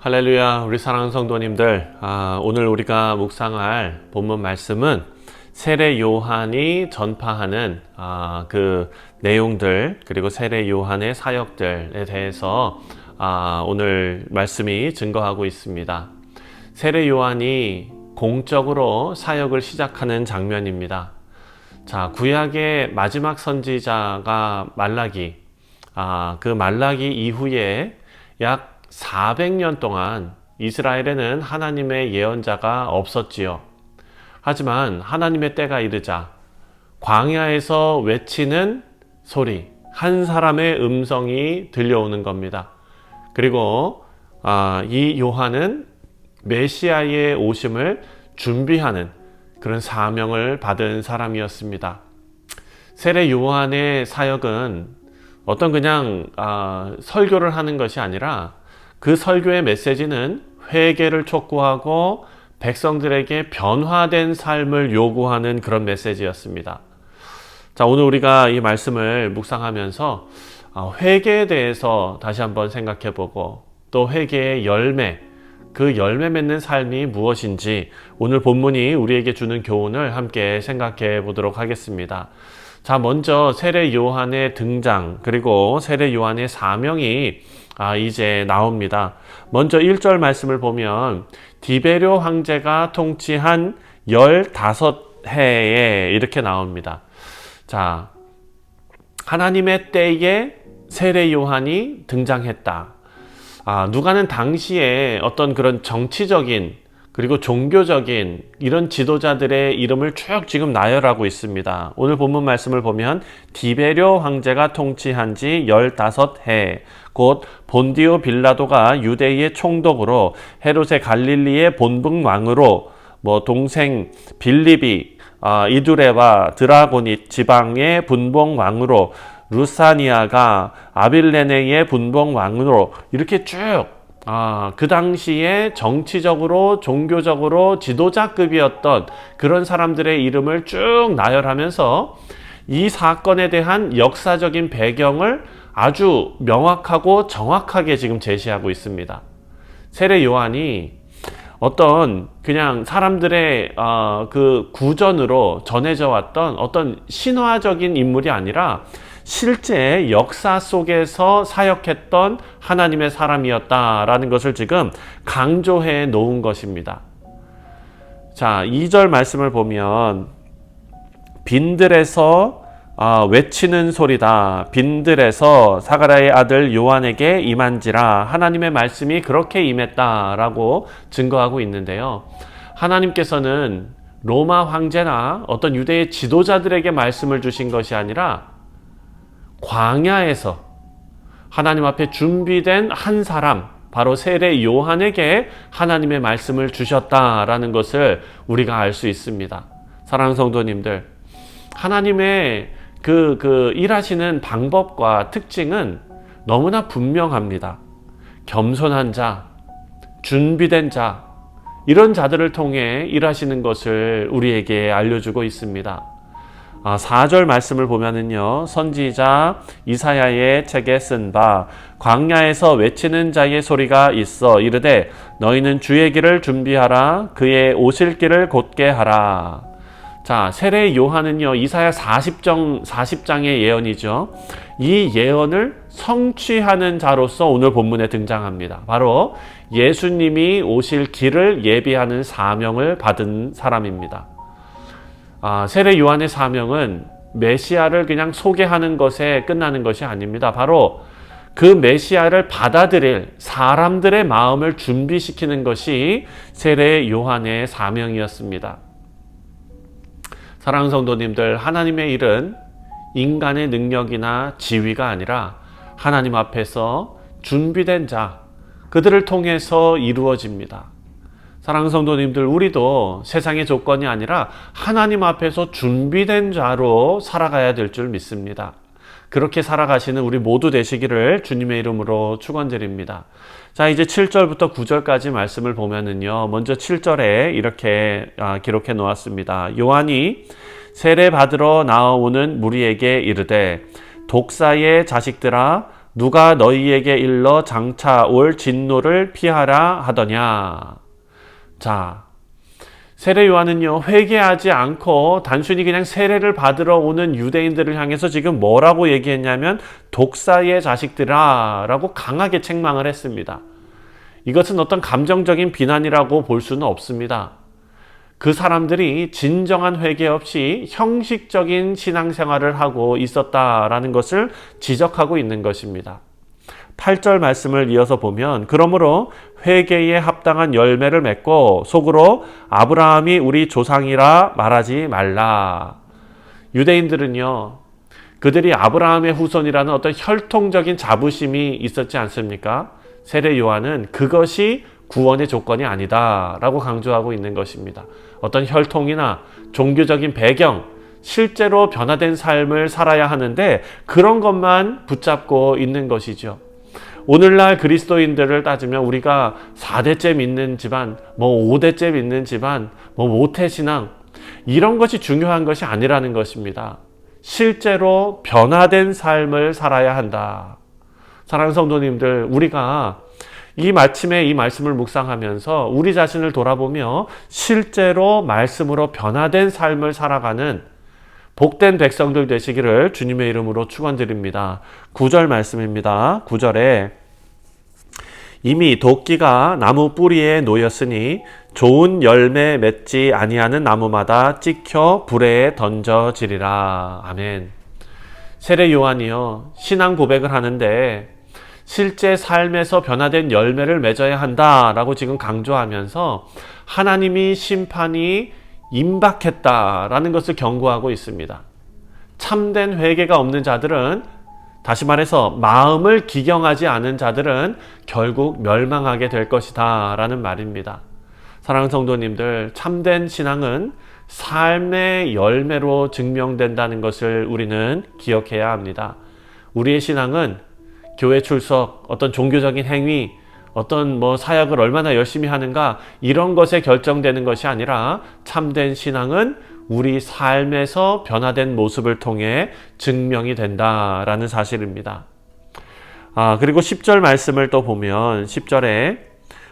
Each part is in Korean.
할렐루야, 우리 사랑하는 성도님들, 오늘 우리가 묵상할 본문 말씀은 세례 요한이 전파하는 그 내용들, 그리고 세례 요한의 사역들에 대해서 오늘 말씀이 증거하고 있습니다. 세례 요한이 공적으로 사역을 시작하는 장면입니다. 자, 구약의 마지막 선지자가 말라기, 그 말라기 이후에 약 400년 동안 이스라엘에는 하나님의 예언자가 없었지요. 하지만 하나님의 때가 이르자 광야에서 외치는 소리, 한 사람의 음성이 들려오는 겁니다. 그리고 이 요한은 메시아의 오심을 준비하는 그런 사명을 받은 사람이었습니다. 세례 요한의 사역은 어떤 그냥 설교를 하는 것이 아니라 그 설교의 메시지는 회개를 촉구하고 백성들에게 변화된 삶을 요구하는 그런 메시지였습니다. 자, 오늘 우리가 이 말씀을 묵상하면서 회개에 대해서 다시 한번 생각해보고 또 회개의 열매, 그 열매 맺는 삶이 무엇인지 오늘 본문이 우리에게 주는 교훈을 함께 생각해 보도록 하겠습니다. 자, 먼저 세례 요한의 등장, 그리고 세례 요한의 사명이 이제 나옵니다. 먼저 1절 말씀을 보면 디베료 황제가 통치한 15해에 이렇게 나옵니다. 자, 하나님의 때에 세례 요한이 등장했다. 누가는 당시에 어떤 그런 정치적인 그리고 종교적인 이런 지도자들의 이름을 쭉 지금 나열하고 있습니다. 오늘 본문 말씀을 보면 디베료 황제가 통치한 지 15해, 곧 본디오 빌라도가 유대의 총독으로, 헤롯의 갈릴리의 본분 왕으로, 동생 빌립이 이두레와 드라고닛 지방의 분봉 왕으로, 루사니아가 아빌레네의 분봉 왕으로, 이렇게 쭉 그 당시에 정치적으로 종교적으로 지도자급이었던 그런 사람들의 이름을 쭉 나열하면서 이 사건에 대한 역사적인 배경을 아주 명확하고 정확하게 지금 제시하고 있습니다. 세례 요한이 어떤 그냥 사람들의 그 구전으로 전해져 왔던 어떤 신화적인 인물이 아니라 실제 역사 속에서 사역했던 하나님의 사람이었다라는 것을 지금 강조해 놓은 것입니다. 자, 2절 말씀을 보면 빈들에서 외치는 소리다. 빈들에서 사가랴의 아들 요한에게 임한지라. 하나님의 말씀이 그렇게 임했다라고 증거하고 있는데요. 하나님께서는 로마 황제나 어떤 유대의 지도자들에게 말씀을 주신 것이 아니라 광야에서 하나님 앞에 준비된 한 사람, 바로 세례 요한에게 하나님의 말씀을 주셨다라는 것을 우리가 알 수 있습니다. 사랑하는 성도님들, 하나님의 그 일하시는 방법과 특징은 너무나 분명합니다. 겸손한 자, 준비된 자, 이런 자들을 통해 일하시는 것을 우리에게 알려주고 있습니다. 4절 말씀을 보면은요, 선지자 이사야의 책에 쓴 바 광야에서 외치는 자의 소리가 있어 이르되 너희는 주의 길을 준비하라, 그의 오실 길을 곧게 하라. 자, 세례 요한은요, 이사야 40장의 예언이죠. 이 예언을 성취하는 자로서 오늘 본문에 등장합니다. 바로 예수님이 오실 길을 예비하는 사명을 받은 사람입니다. 세례 요한의 사명은 메시아를 그냥 소개하는 것에 끝나는 것이 아닙니다. 바로 그 메시아를 받아들일 사람들의 마음을 준비시키는 것이 세례 요한의 사명이었습니다. 사랑하는 성도님들, 하나님의 일은 인간의 능력이나 지위가 아니라 하나님 앞에서 준비된 자, 그들을 통해서 이루어집니다. 사랑하는 성도님들, 우리도 세상의 조건이 아니라 하나님 앞에서 준비된 자로 살아가야 될 줄 믿습니다. 그렇게 살아가시는 우리 모두 되시기를 주님의 이름으로 축원드립니다. 자, 이제 7절부터 9절까지 말씀을 보면은요, 먼저 7절에 이렇게 기록해 놓았습니다. 요한이 세례 받으러 나오는 무리에게 이르되 독사의 자식들아 누가 너희에게 일러 장차 올 진노를 피하라 하더냐. 자, 세례 요한은요, 회개하지 않고 단순히 그냥 세례를 받으러 오는 유대인들을 향해서 지금 뭐라고 얘기했냐면 독사의 자식들아 라고 강하게 책망을 했습니다. 이것은 어떤 감정적인 비난이라고 볼 수는 없습니다. 그 사람들이 진정한 회개 없이 형식적인 신앙생활을 하고 있었다라는 것을 지적하고 있는 것입니다. 8절 말씀을 이어서 보면 그러므로 회개에 합당한 열매를 맺고 속으로 아브라함이 우리 조상이라 말하지 말라. 유대인들은요, 그들이 아브라함의 후손이라는 어떤 혈통적인 자부심이 있었지 않습니까? 세례 요한은 그것이 구원의 조건이 아니다 라고 강조하고 있는 것입니다. 어떤 혈통이나 종교적인 배경, 실제로 변화된 삶을 살아야 하는데 그런 것만 붙잡고 있는 것이죠. 오늘날 그리스도인들을 따지면 우리가 4대째 믿는 집안, 5대째 믿는 집안, 모태신앙, 이런 것이 중요한 것이 아니라는 것입니다. 실제로 변화된 삶을 살아야 한다. 사랑하는 성도님들, 우리가 이 마침에 이 말씀을 묵상하면서 우리 자신을 돌아보며 실제로 말씀으로 변화된 삶을 살아가는 복된 백성들 되시기를 주님의 이름으로 축원드립니다. 9절 말씀입니다. 9절에 이미 도끼가 나무 뿌리에 놓였으니 좋은 열매 맺지 아니하는 나무마다 찍혀 불에 던져지리라. 아멘. 세례 요한이요, 신앙 고백을 하는데 실제 삶에서 변화된 열매를 맺어야 한다라고 지금 강조하면서 하나님이 심판이 임박했다라는 것을 경고하고 있습니다. 참된 회개가 없는 자들은, 다시 말해서 마음을 기경하지 않은 자들은 결국 멸망하게 될 것이다 라는 말입니다. 사랑하는 성도님들, 참된 신앙은 삶의 열매로 증명된다는 것을 우리는 기억해야 합니다. 우리의 신앙은 교회 출석, 어떤 종교적인 행위, 어떤 사역을 얼마나 열심히 하는가, 이런 것에 결정되는 것이 아니라 참된 신앙은 우리 삶에서 변화된 모습을 통해 증명이 된다라는 사실입니다. 그리고 10절 말씀을 또 보면 10절에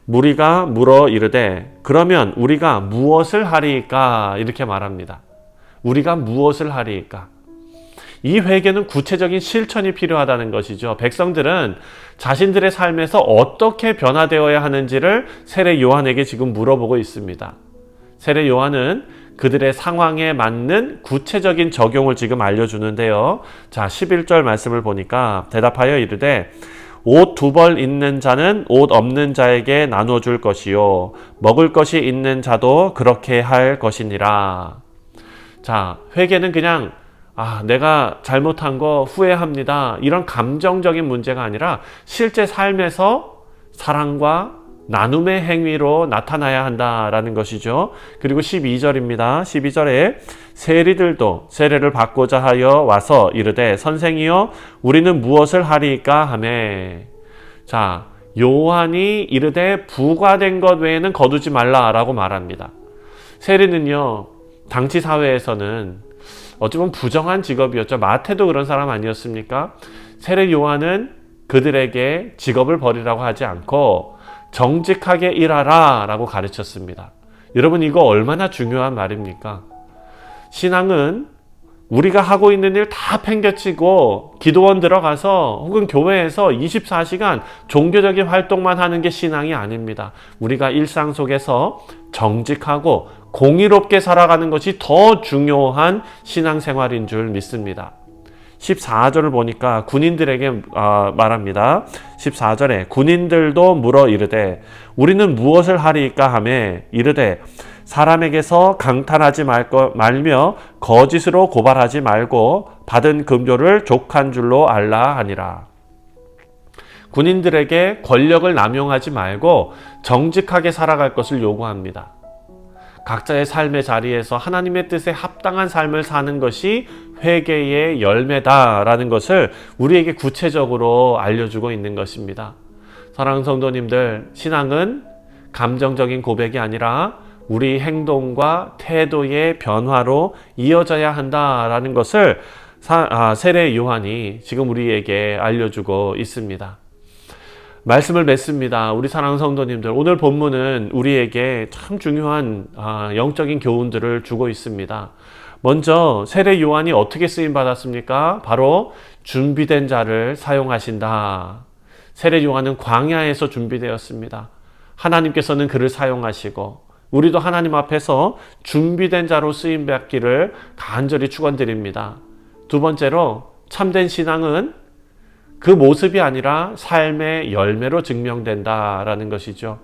무리가 물어 이르되 그러면 우리가 무엇을 하리이까 이렇게 말합니다. 우리가 무엇을 하리이까? 이 회개는 구체적인 실천이 필요하다는 것이죠. 백성들은 자신들의 삶에서 어떻게 변화되어야 하는지를 세례 요한에게 지금 물어보고 있습니다. 세례 요한은 그들의 상황에 맞는 구체적인 적용을 지금 알려주는데요. 자, 11절 말씀을 보니까 대답하여 이르되 옷 2벌 있는 자는 옷 없는 자에게 나눠줄 것이요 먹을 것이 있는 자도 그렇게 할 것이니라. 자, 회개는 그냥 내가 잘못한 거 후회합니다, 이런 감정적인 문제가 아니라 실제 삶에서 사랑과 나눔의 행위로 나타나야 한다라는 것이죠. 그리고 12절입니다. 12절에 세리들도 세례를 받고자 하여 와서 이르되 선생이여 우리는 무엇을 하리이까 하매. 자, 요한이 이르되 부과된 것 외에는 거두지 말라라고 말합니다. 세리는요, 당시 사회에서는 어찌 보면 부정한 직업이었죠. 마태도 그런 사람 아니었습니까? 세례 요한은 그들에게 직업을 버리라고 하지 않고 정직하게 일하라 라고 가르쳤습니다. 여러분, 이거 얼마나 중요한 말입니까? 신앙은 우리가 하고 있는 일 다 팽개치고 기도원 들어가서 혹은 교회에서 24시간 종교적인 활동만 하는 게 신앙이 아닙니다. 우리가 일상 속에서 정직하고 공의롭게 살아가는 것이 더 중요한 신앙생활인 줄 믿습니다. 14절을 보니까 군인들에게 말합니다. 14절에 군인들도 물어 이르되 우리는 무엇을 하리이까 하매 이르되 사람에게서 강탈하지 말며 거짓으로 고발하지 말고 받은 금조를 족한 줄로 알라 하니라. 군인들에게 권력을 남용하지 말고 정직하게 살아갈 것을 요구합니다. 각자의 삶의 자리에서 하나님의 뜻에 합당한 삶을 사는 것이 회개의 열매다라는 것을 우리에게 구체적으로 알려주고 있는 것입니다. 사랑하는 성도님들, 신앙은 감정적인 고백이 아니라 우리 행동과 태도의 변화로 이어져야 한다라는 것을 세례 요한이 지금 우리에게 알려주고 있습니다. 말씀을 맺습니다. 우리 사랑하는 성도님들, 오늘 본문은 우리에게 참 중요한 영적인 교훈들을 주고 있습니다. 먼저 세례 요한이 어떻게 쓰임 받았습니까? 바로 준비된 자를 사용하신다. 세례 요한은 광야에서 준비되었습니다. 하나님께서는 그를 사용하시고 우리도 하나님 앞에서 준비된 자로 쓰임 받기를 간절히 축원드립니다. 두 번째로 참된 신앙은 그 모습이 아니라 삶의 열매로 증명된다라는 것이죠.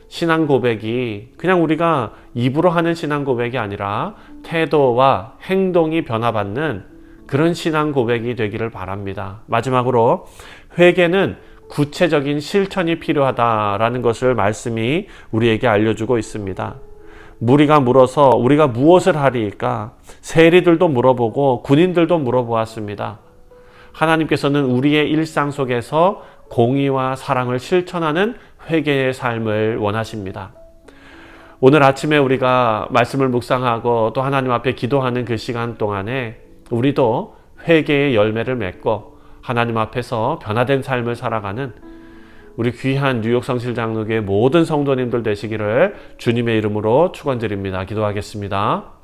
신앙 고백이 그냥 우리가 입으로 하는 신앙 고백이 아니라 태도와 행동이 변화받는 그런 신앙 고백이 되기를 바랍니다. 마지막으로 회개는 구체적인 실천이 필요하다라는 것을 말씀이 우리에게 알려주고 있습니다. 무리가 물어서 우리가 무엇을 하리까? 세리들도 물어보고 군인들도 물어보았습니다. 하나님께서는 우리의 일상 속에서 공의와 사랑을 실천하는 회개의 삶을 원하십니다. 오늘 아침에 우리가 말씀을 묵상하고 또 하나님 앞에 기도하는 그 시간 동안에 우리도 회개의 열매를 맺고 하나님 앞에서 변화된 삶을 살아가는 우리 귀한 뉴욕 성실장로교회 모든 성도님들 되시기를 주님의 이름으로 축원드립니다. 기도하겠습니다.